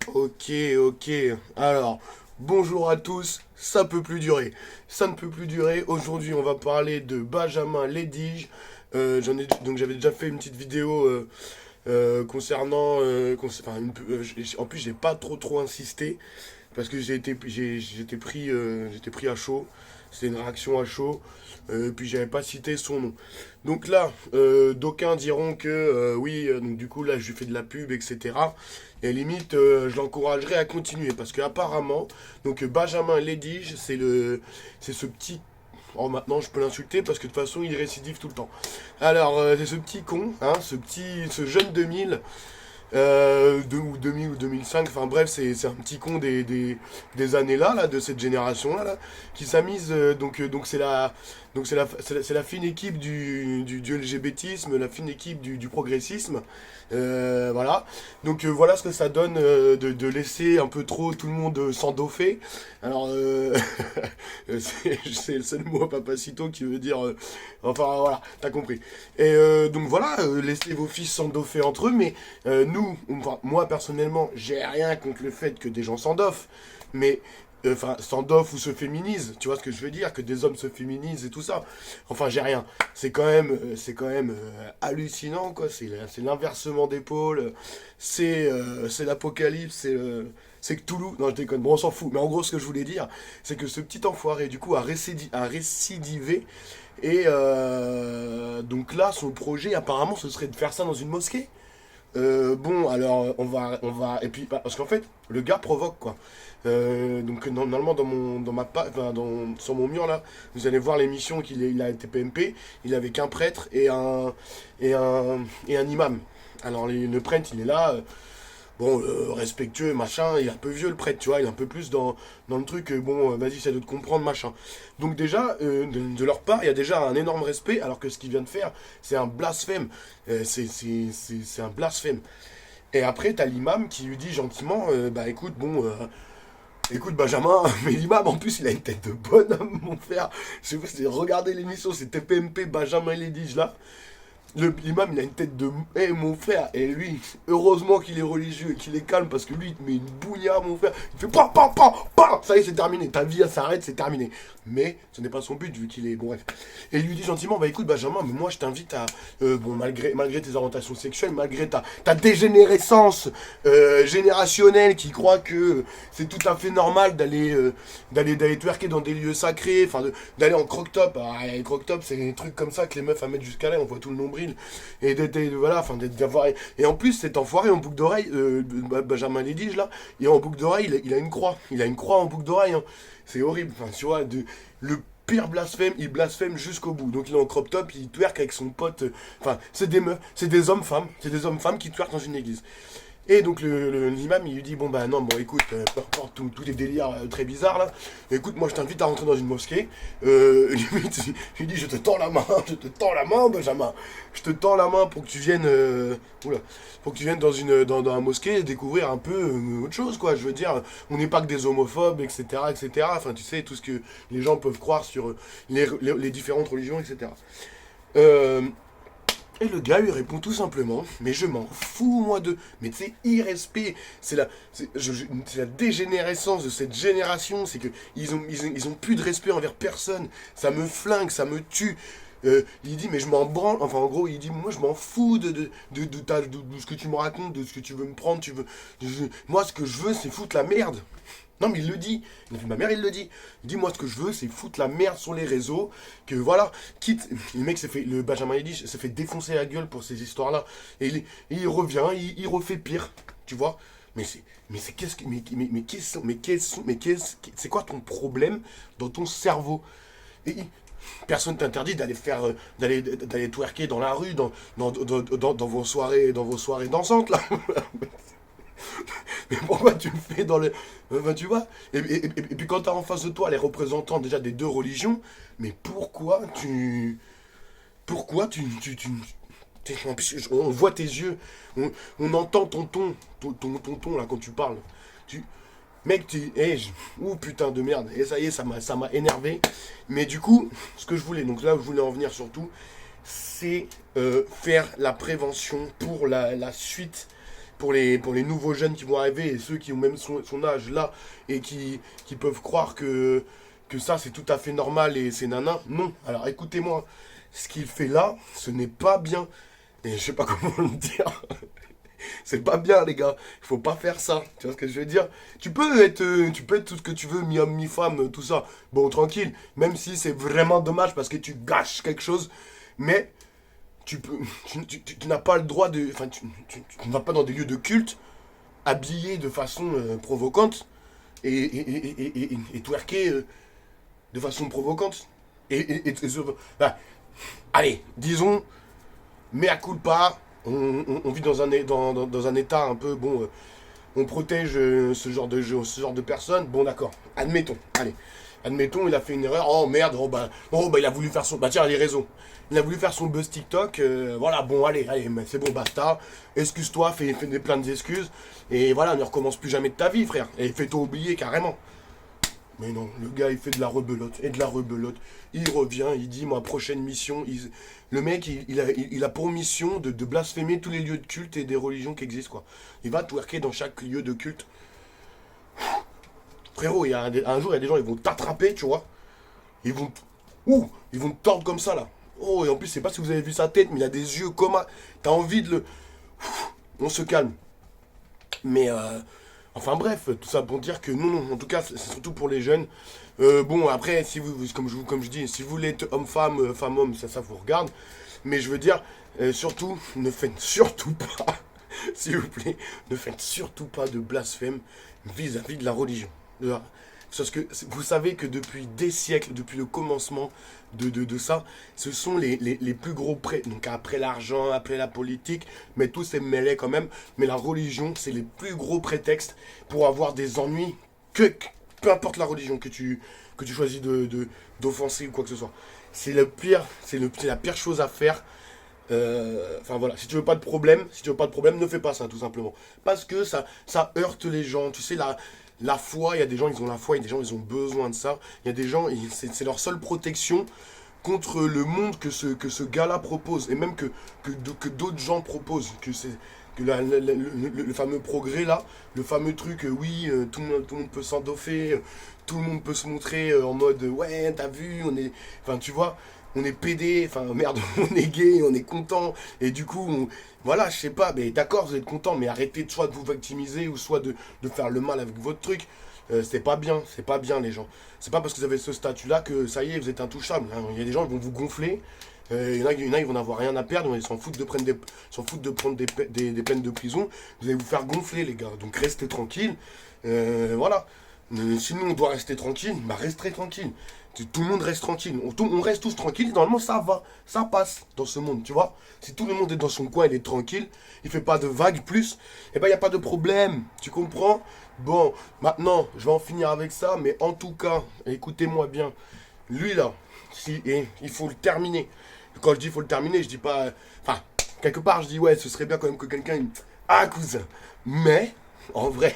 Ok, ok. Alors, bonjour à tous. Ça peut plus durer. Ça ne peut plus durer. Aujourd'hui, on va parler de Benjamin Lédige. Donc j'avais déjà fait une petite vidéo concernant. En plus, j'ai pas trop insisté parce que j'étais pris à chaud. C'était une réaction à chaud. Puis j'avais pas cité son nom. Donc là, d'aucuns diront que oui, donc du coup là je lui fais de la pub, etc. Et limite, je l'encouragerais à continuer parce que apparemment, donc Benjamin Lédige, c'est ce petit. Oh, maintenant je peux l'insulter parce que de toute façon il récidive tout le temps. Alors c'est ce petit con, hein, ce jeune 2000 ou 2000 ou 2005, enfin bref, c'est un petit con des années là, de cette génération là, qui s'amise, donc c'est la fine équipe du LGBTisme, la fine équipe du progressisme, voilà. Donc voilà ce que ça donne de laisser un peu trop tout le monde s'endoffer. Alors, c'est le seul mot à Papacito qui veut dire, enfin voilà, t'as compris. Et donc voilà, laissez vos fils s'endoffer entre eux, mais enfin, moi personnellement, j'ai rien contre le fait que des gens s'endoffent, mais enfin s'endoffent ou se féminisent, tu vois ce que je veux dire, que des hommes se féminisent et tout ça. Enfin, j'ai rien. C'est quand même hallucinant quoi. C'est l'inversement d'épaule, c'est l'apocalypse, c'est que Toulouse. Non, je déconne. Bon, on s'en fout. Mais en gros, ce que je voulais dire, c'est que ce petit enfoiré, du coup, a récidivé. Et donc là, son projet, apparemment, ce serait de faire ça dans une mosquée. Bon, alors et puis parce qu'en fait, le gars provoque quoi. Donc normalement sur mon mur là, vous allez voir l'émission il a été PMP. Il avait qu'un prêtre et un imam. Alors le prêtre, il est là. Bon, respectueux, machin, il est un peu vieux le prêtre, tu vois, il est un peu plus dans le truc, bon, vas-y, essaie de te comprendre, machin. Donc déjà, de leur part, il y a déjà un énorme respect, alors que ce qu'il vient de faire, c'est un blasphème. C'est un blasphème. Et après, t'as l'imam qui lui dit gentiment, bah écoute, bon, écoute Benjamin, mais l'imam en plus il a une tête de bonhomme, mon frère. Je sais pas si regardez l'émission, c'était PMP Benjamin Lédige là. L'imam, il a une tête de. Eh, mon frère, et lui, heureusement qu'il est religieux et qu'il est calme parce que lui, il te met une bougnard, mon frère. Il fait pa, pa, pa, pa. Ça y est, c'est terminé. Ta vie, elle s'arrête, c'est terminé. Mais ce n'est pas son but, vu qu'il est. Bon, bref. Et il lui dit gentiment, bah écoute, Benjamin, mais moi, je t'invite à. Bon, malgré tes orientations sexuelles, malgré ta dégénérescence générationnelle qui croit que c'est tout à fait normal d'aller twerker dans des lieux sacrés, enfin, d'aller en croque-top. Ah, les croque-top, c'est des trucs comme ça que les meufs à mettre jusqu'à là, on voit tout le nombril et voilà, enfin d'avoir et en plus cet enfoiré en boucle d'oreille, Benjamin Lédige là, et en boucle d'oreille il a une croix, en boucle d'oreille, hein. C'est horrible, enfin tu vois, le pire blasphème, il blasphème jusqu'au bout. Donc il est en crop top, il twerk avec son pote, enfin c'est des meufs, c'est des hommes femmes qui twerkent dans une église. Et donc l'imam il lui dit bon bah non bon écoute peu importe tous les délires très bizarres là, écoute moi je t'invite à rentrer dans une mosquée, limite il lui dit je te tends la main Benjamin, je te tends la main pour que tu viennes pour que tu viennes dans la mosquée et découvrir un peu autre chose quoi, je veux dire on n'est pas que des homophobes etc, enfin tu sais tout ce que les gens peuvent croire sur les différentes religions etc. Euh, et le gars lui répond tout simplement, mais je m'en fous moi de... Mais tu sais, irrespect, c'est la dégénérescence de cette génération, c'est que ils ont plus de respect envers personne, ça me flingue, ça me tue. Il dit mais je m'en branle, enfin en gros il dit moi je m'en fous de ce que tu me racontes, de ce que tu veux me prendre, moi ce que je veux c'est foutre la merde. Non mais il le dit, ma mère il le dit. Il dit moi ce que je veux c'est foutre la merde sur les réseaux, que voilà, quitte, le Benjamin Yedish s'est fait défoncer la gueule pour ces histoires-là, il revient, il refait pire, tu vois. Mais c'est qu'est-ce que, c'est quoi ton problème dans ton cerveau? Et personne t'interdit d'aller d'aller twerker dans la rue, dans vos soirées dansantes là. Mais pourquoi tu le fais dans le. Ben, tu vois et puis quand t'as en face de toi les représentants déjà des deux religions, mais Pourquoi en plus, on voit tes yeux, on entend ton ton là quand tu parles. Tu, mec, ouh putain de merde, et ça y est, ça m'a énervé. Mais du coup, ce que je voulais, donc là où je voulais en venir surtout, c'est faire la prévention pour la suite pour les nouveaux jeunes qui vont arriver et ceux qui ont même son âge là et qui peuvent croire que ça c'est tout à fait normal et c'est nanan. Non, alors écoutez-moi, ce qu'il fait là, ce n'est pas bien. Et je sais pas comment le dire. C'est pas bien, les gars. Il faut pas faire ça. Tu vois ce que je veux dire? Tu peux être tout ce que tu veux, mi-homme, mi-femme, tout ça. Bon, tranquille. Même si c'est vraiment dommage parce que tu gâches quelque chose. Mais tu peux, tu n'as pas le droit de, enfin, tu ne vas pas dans des lieux de culte habillé de façon provocante et twerker de façon provocante. Bah, allez, disons, mea culpa. On vit dans dans un état un peu, bon, on protège ce genre de personnes. Bon, d'accord, admettons, allez. Admettons, il a fait une erreur. Oh merde, oh, bah il a voulu faire son. Bah tiens, il a raison. Il a voulu faire son buzz TikTok. Voilà, bon, allez, c'est bon, basta. Excuse-toi, fais des plein d'excuses. Et voilà, ne recommence plus jamais de ta vie, frère. Et fais-toi oublier carrément. Mais non, le gars, il fait de la rebelote et de la rebelote. Il revient, il dit, ma prochaine mission. Le mec, il a pour mission de blasphémer tous les lieux de culte et des religions qui existent, quoi. Il va twerker dans chaque lieu de culte. Frérot, un jour, il y a des gens, ils vont t'attraper, tu vois. Ils vont te tordre comme ça, là. Oh, et en plus, je sais pas si vous avez vu sa tête, mais il a des yeux comme... T'as envie de le... On se calme. Mais, enfin bref, tout ça pour dire que non, en tout cas, c'est surtout pour les jeunes. Bon, après, si vous, comme je dis, si vous voulez être homme-femme, femme-homme, ça vous regarde. Mais je veux dire, surtout, ne faites surtout pas, s'il vous plaît, ne faites surtout pas de blasphème vis-à-vis de la religion. Parce que vous savez que depuis des siècles, depuis le commencement de ça, ce sont les plus gros prêts. Donc après l'argent, après la politique, mais tout s'est mêlé quand même. Mais la religion, c'est les plus gros prétextes pour avoir des ennuis, peu importe la religion que tu choisis d'offenser ou quoi que ce soit. C'est le pire, c'est la pire chose à faire. Enfin voilà, si tu veux pas de problème, ne fais pas ça tout simplement. Parce que ça heurte les gens. Tu sais, la foi, il y a des gens, ils ont la foi, il y a des gens, ils ont besoin de ça. Il y a des gens, c'est leur seule protection contre le monde que ce gars-là propose. Et même que d'autres gens proposent. Que le fameux progrès là, le fameux truc, oui, tout le monde peut s'endoffer, tout le monde peut se montrer en mode, ouais, t'as vu, on est... Enfin, tu vois, on est pédé, enfin, merde, on est gay, on est content. Et du coup, voilà, je sais pas, mais d'accord, vous êtes content, mais arrêtez soit de vous victimiser ou soit de faire le mal avec votre truc. C'est pas bien les gens. C'est pas parce que vous avez ce statut-là que ça y est, vous êtes intouchable. Hein. Il y a des gens qui vont vous gonfler. Il y en a, ils vont n'avoir rien à perdre, ils s'en foutent de prendre des peines de prison. Vous allez vous faire gonfler, les gars. Donc restez tranquille. Voilà. Sinon, on doit rester tranquille. Bah, restez tranquille. Tout le monde reste tranquille. On reste tous tranquilles. Normalement, ça va. Ça passe dans ce monde, tu vois. Si tout le monde est dans son coin, il est tranquille. Il fait pas de vagues plus. Eh ben, il n'y a pas de problème. Tu comprends? Bon, maintenant, je vais en finir avec ça. Mais en tout cas, écoutez-moi bien. Lui, là, il faut le terminer. Quand je dis il faut le terminer, je dis pas... Enfin, quelque part, je dis ouais, ce serait bien quand même que quelqu'un... Ah, cousin. Mais... En vrai,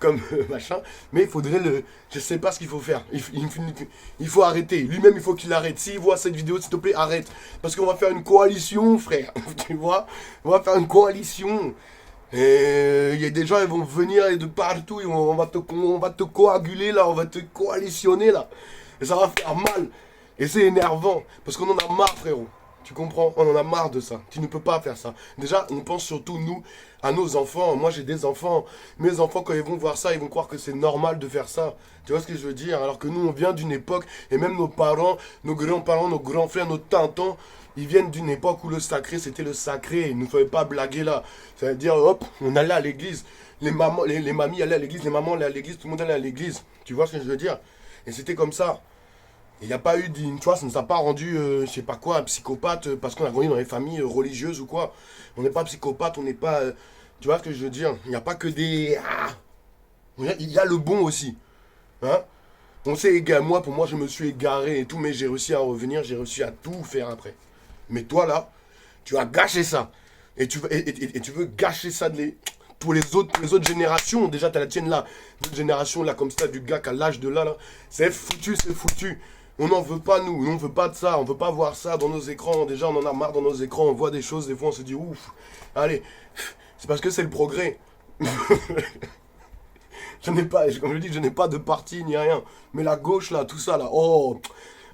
comme machin, mais il faudrait le... Je sais pas ce qu'il faut faire. Il faut arrêter. Lui-même, il faut qu'il arrête. S'il voit cette vidéo, s'il te plaît, arrête. Parce qu'on va faire une coalition, frère. Tu vois? On va faire une coalition. Et il y a des gens, ils vont venir de partout. On va te coaguler, là. On va te coalitionner, là. Et ça va faire mal. Et c'est énervant. Parce qu'on en a marre, frérot. Tu comprends? On en a marre de ça. Tu ne peux pas faire ça. Déjà, on pense surtout, nous, à nos enfants. Moi, j'ai des enfants. Mes enfants, quand ils vont voir ça, ils vont croire que c'est normal de faire ça. Tu vois ce que je veux dire? Alors que nous, on vient d'une époque, et même nos parents, nos grands-parents, nos grands frères, nos tantons, ils viennent d'une époque où le sacré, c'était le sacré. Il ne fallait pas blaguer là. Ça veut dire, hop, on allait à l'église. Les mamies allaient à l'église, les mamans allaient à l'église, tout le monde allait à l'église. Tu vois ce que je veux dire? Et c'était comme ça. Il n'y a pas eu, tu vois, ça ne nous a pas rendu, je sais pas quoi, psychopathe parce qu'on a grandi dans les familles religieuses ou quoi. On n'est pas psychopathe, on n'est pas... tu vois ce que je veux dire? Il n'y a pas que des... il y a le bon aussi. Hein? On s'est égaré, pour moi, je me suis égaré et tout, mais j'ai réussi à revenir, j'ai réussi à tout faire après. Mais toi, là, tu as gâché ça. Et tu veux gâcher ça pour les autres générations. Déjà, tu as la tienne là, l'autre génération là, comme ça, du gars qui a l'âge de là. C'est foutu, c'est foutu. On n'en veut pas, nous, on veut pas de ça, on veut pas voir ça dans nos écrans. Déjà, on en a marre dans nos écrans, on voit des choses, des fois on se dit ouf, allez, C'est parce que c'est le progrès. Je n'ai pas, comme je dis, je n'ai pas de parti ni rien. Mais la gauche, là, tout ça, là, oh,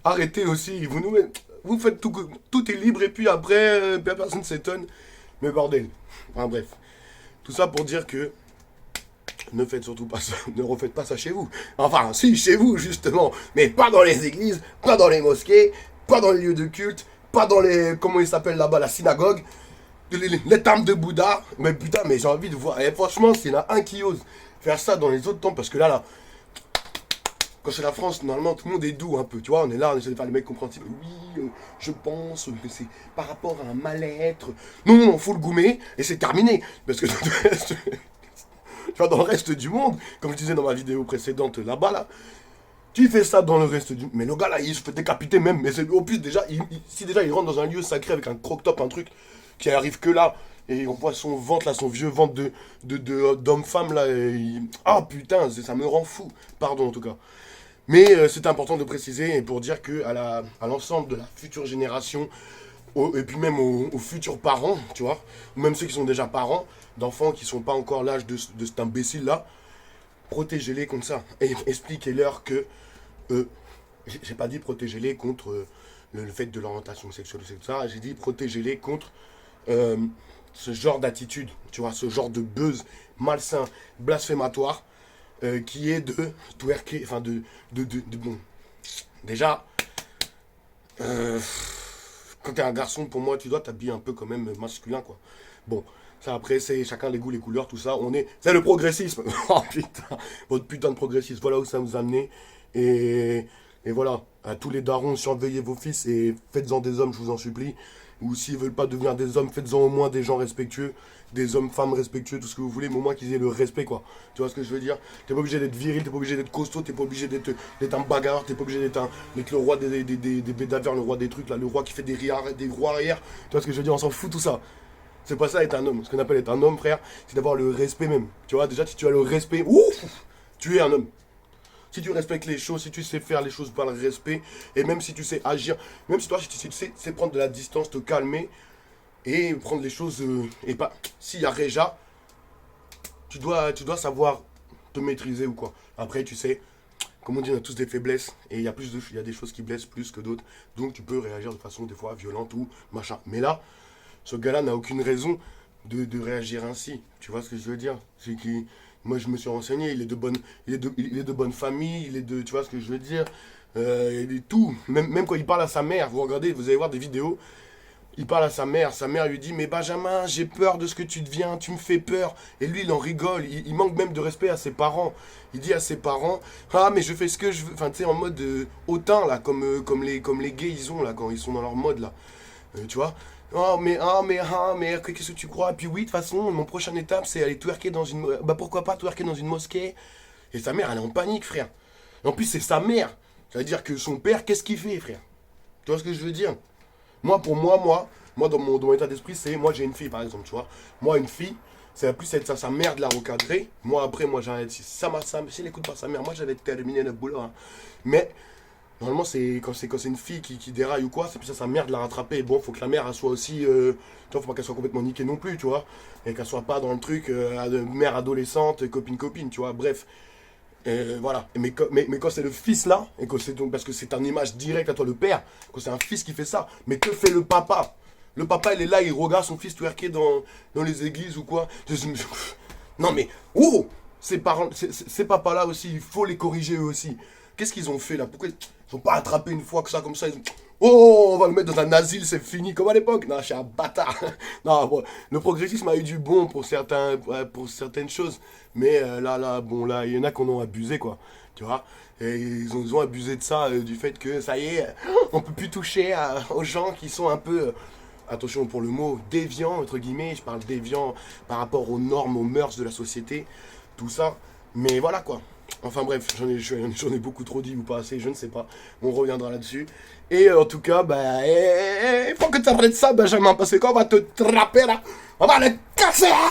arrêtez aussi. Vous faites tout, tout est libre et puis après, personne s'étonne. Mais bordel. Enfin bref. Tout ça pour dire que ne faites surtout pas ça, ne refaites pas ça chez vous. Enfin, si, chez vous, justement. Mais pas dans les églises, pas dans les mosquées, pas dans les lieux de culte, pas dans les, comment ils s'appellent là-bas, la synagogue, les temples de Bouddha. Mais putain, mais j'ai envie de voir. Et franchement, s'il y en a un qui ose faire ça dans les autres temples, parce que là, quand c'est la France, normalement, tout le monde est doux un peu, tu vois. On est là, on essaie de faire les mecs compréhensifs. Oui, je pense que c'est par rapport à un mal-être. Non, non, faut le goumer et c'est terminé. Parce que tu vois, dans le reste du monde, comme je disais dans ma vidéo précédente là-bas, là, tu fais ça dans le reste du monde. Mais le gars là, il se fait décapiter même. Mais au plus, déjà, si déjà il rentre dans un lieu sacré avec un croque-top, un truc qui arrive que là, et on voit son ventre là, son vieux ventre d'homme-femme là, ah putain, ça me rend fou. Pardon en tout cas. Mais c'est important de préciser et pour dire que à l'ensemble de la future génération, et puis même aux futurs parents, tu vois, ou même ceux qui sont déjà parents, d'enfants qui sont pas encore l'âge de cet imbécile-là, protégez-les contre ça. Et expliquez-leur que, j'ai pas dit protégez-les contre le fait de l'orientation sexuelle, c'est tout ça, j'ai dit protégez-les contre ce genre d'attitude, tu vois, ce genre de buzz malsain, blasphématoire, qui est de twerker, enfin bon, déjà, quand t'es un garçon, pour moi, tu dois t'habiller un peu quand même masculin, quoi. Bon, ça après, c'est chacun les goûts, les couleurs, tout ça, c'est le progressisme. Oh putain, votre putain de progressisme, voilà où ça nous a amené, et voilà, à tous les darons, surveillez vos fils et faites-en des hommes, je vous en supplie. Ou s'ils veulent pas devenir des hommes, faites-en au moins des gens respectueux, des hommes, femmes respectueux, tout ce que vous voulez, mais au moins qu'ils aient le respect, quoi. Tu vois ce que je veux dire? T'es pas obligé d'être viril, t'es pas obligé d'être costaud, t'es pas obligé d'être un bagarreur, t'es pas obligé d'être le roi des bédavers, le roi des trucs, là, le roi qui fait des rois arrière. Tu vois ce que je veux dire? On s'en fout tout ça. C'est pas ça être un homme. Ce qu'on appelle être un homme, frère, c'est d'avoir le respect même. Tu vois, déjà, si tu as le respect, ouf, tu es un homme. Si tu respectes les choses, si tu sais faire les choses par le respect, et même si tu sais agir, même si toi, si tu sais prendre de la distance, te calmer, et prendre les choses, et pas, s'il y a Réja, tu dois savoir te maîtriser ou quoi. Après, tu sais, comme on dit, on a tous des faiblesses, et il y a des choses qui blessent plus que d'autres, donc tu peux réagir de façon des fois violente ou machin. Mais là, ce gars-là n'a aucune raison de réagir ainsi. Tu vois ce que je veux dire? C'est qu'il... Moi, je me suis renseigné, il est de bonne famille, tu vois ce que je veux dire, il est tout. Même quand il parle à sa mère, vous regardez, vous allez voir des vidéos, il parle à sa mère lui dit, mais Benjamin, j'ai peur de ce que tu deviens, tu me fais peur. Et lui, il en rigole, il manque même de respect à ses parents. Il dit à ses parents, ah, mais je fais ce que je veux, enfin, tu sais, en mode hautain, là, comme les gays, ils ont, là, quand ils sont dans leur mode, là, tu vois. Mais, qu'est-ce que tu crois? Et puis oui, de toute façon, mon prochaine étape, c'est aller twerker dans une... Bah pourquoi pas twerker dans une mosquée? Et sa mère, elle est en panique, frère. Et en plus, c'est sa mère. Ça veut dire que son père, qu'est-ce qu'il fait, frère? Tu vois ce que je veux dire? Moi, dans mon état d'esprit, c'est... Moi, j'ai une fille, par exemple, tu vois. Moi, une fille, ça va plus être sa mère de la recadrer. Moi, après, j'arrête. Si elle écoute pas sa mère, moi, j'avais terminé le boulot. Hein. Mais... Normalement, quand c'est une fille qui déraille ou quoi, c'est plus à sa mère de la rattraper. Bon, faut que la mère elle soit aussi. Tu vois, faut pas qu'elle soit complètement niquée non plus, tu vois. Et qu'elle soit pas dans le truc mère adolescente, copine, tu vois. Bref. Voilà. Mais quand c'est le fils là, et que parce que c'est une image directe à toi, le père, quand c'est un fils qui fait ça, mais que fait le papa? Le papa, il est là, il regarde son fils twerker dans les églises ou quoi. Non mais, oh! Ces papas-là aussi, il faut les corriger eux aussi. Qu'est-ce qu'ils ont fait là? Pourquoi ils ont pas attrapé une fois que ça comme ça? Oh, on va le mettre dans un asile, c'est fini comme à l'époque. Non, je suis un bâtard. Non, bon, le progressisme a eu du bon pour certaines choses. Mais bon, là, il y en a qui en ont abusé, quoi. Tu vois? Et ils ont abusé de ça, du fait que ça y est, on peut plus toucher aux gens qui sont un peu... attention pour le mot déviant, entre guillemets. Je parle déviant par rapport aux normes, aux mœurs de la société. Tout ça. Mais voilà, quoi. Enfin bref, j'en ai beaucoup trop dit ou pas assez, je ne sais pas. On reviendra là-dessus. Et en tout cas, il faut que tu arrêtes ça, Benjamin, parce que quand on va te trapper là, on va le casser, hein.